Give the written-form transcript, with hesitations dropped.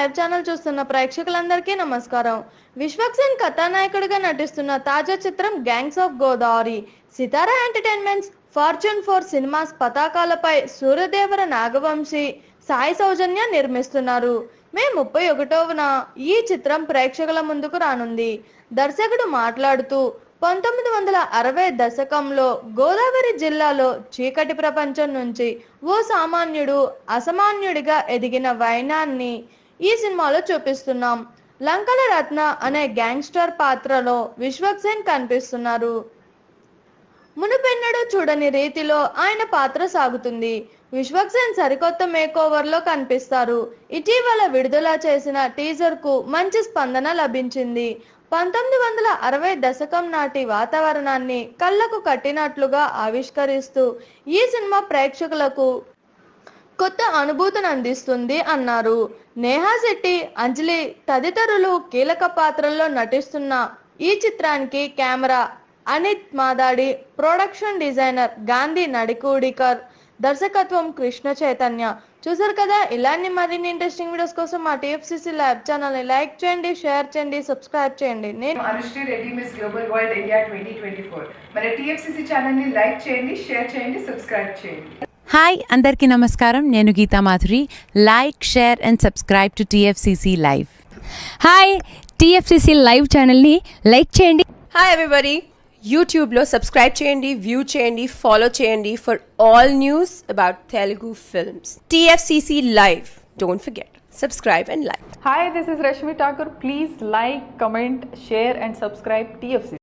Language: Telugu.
లైవ్ ఛానల్ చూస్తున్న ప్రేక్షకులందరికీ నమస్కారం. విశ్వక్సేన్ కథానాయకుడిగా నటిస్తున్న తాజా చిత్రం gangs of Godavari Sithara entertainments, fortune 4 cinemas పతాకాలపై సూర్యదేవర నాగవంశీ, సాయి సౌజన్య నిర్మిస్తున్నారు. మే 31న ఈ చిత్రం ప్రేక్షకుల ముందుకు రానుంది. దర్శకుడు మాట్లాడుతూ 1960 దశకంలో గోదావరి జిల్లాలో చీకటి ప్రపంచం నుంచి ఓ సామాన్యుడు అసామాన్యుడిగా ఎదిగిన వైనాన్ని ఈ సినిమాలో చూపిస్తున్నాం. లంకల రత్న అనే గ్యాంగ్స్టర్ పాత్రలో విశ్వక్సేన్ కనిపిస్తున్నారు. మునుపెన్నడూ చూడని రీతిలో ఆయన పాత్ర సాగుతుంది. విశ్వక్సేన్ సరికొత్త మేకోవర్లో కనిపిస్తారు. ఇటీవల విడుదల చేసిన టీజర్ కు మంచి స్పందన లభించింది. 1960 దశకం నాటి వాతావరణాన్ని కళ్ళకు కట్టినట్లుగా ఆవిష్కరిస్తూ ఈ సినిమా ప్రేక్షకులకు కొత్త అనుభూతిని అందిస్తుంది అన్నారు. నేహా శెట్టి, అంజలి తదితరులు కీలక పాత్రల్లో నటిస్తున్న ఈ చిత్రానికి camera Anith Madadi, production designer Gandhi Nadikudikar, దర్శకత్వం కృష్ణ చైతన్య. చూసారు కదా, ఇలాంటి మరిన్ని ఇంట్రెస్టింగ్ వీడియోస్ కోసం మా టీఎఫ్సీసీ లైవ్ ఛానల్ ని లైక్ చేయండి, షేర్ చేయండి, సబ్స్క్రైబ్ చేయండి. నేను Anushree Reddy, miss global world India 2024. మన టీఎఫ్సీసీ ఛానల్ ని లైక్ చేయండి, షేర్ చేయండి, సబ్స్క్రైబ్ చేయండి. హాయ్ అందరికీ నమస్కారం. నేను Geetha Madhuri. Like, share and subscribe to TFCC live. Hi, TFCC live ఛానల్ని లైక్ చేయండి. హాయ్ ఎవ్రీబడి, యూట్యూబ్లో సబ్స్క్రైబ్ చేయండి, వ్యూ చేయండి, ఫాలో చేయండి for all news about Telugu films. TFCC live, don't forget, subscribe and like. Hi, this is Rashmi Thakur. Please like, comment, share and subscribe TFC.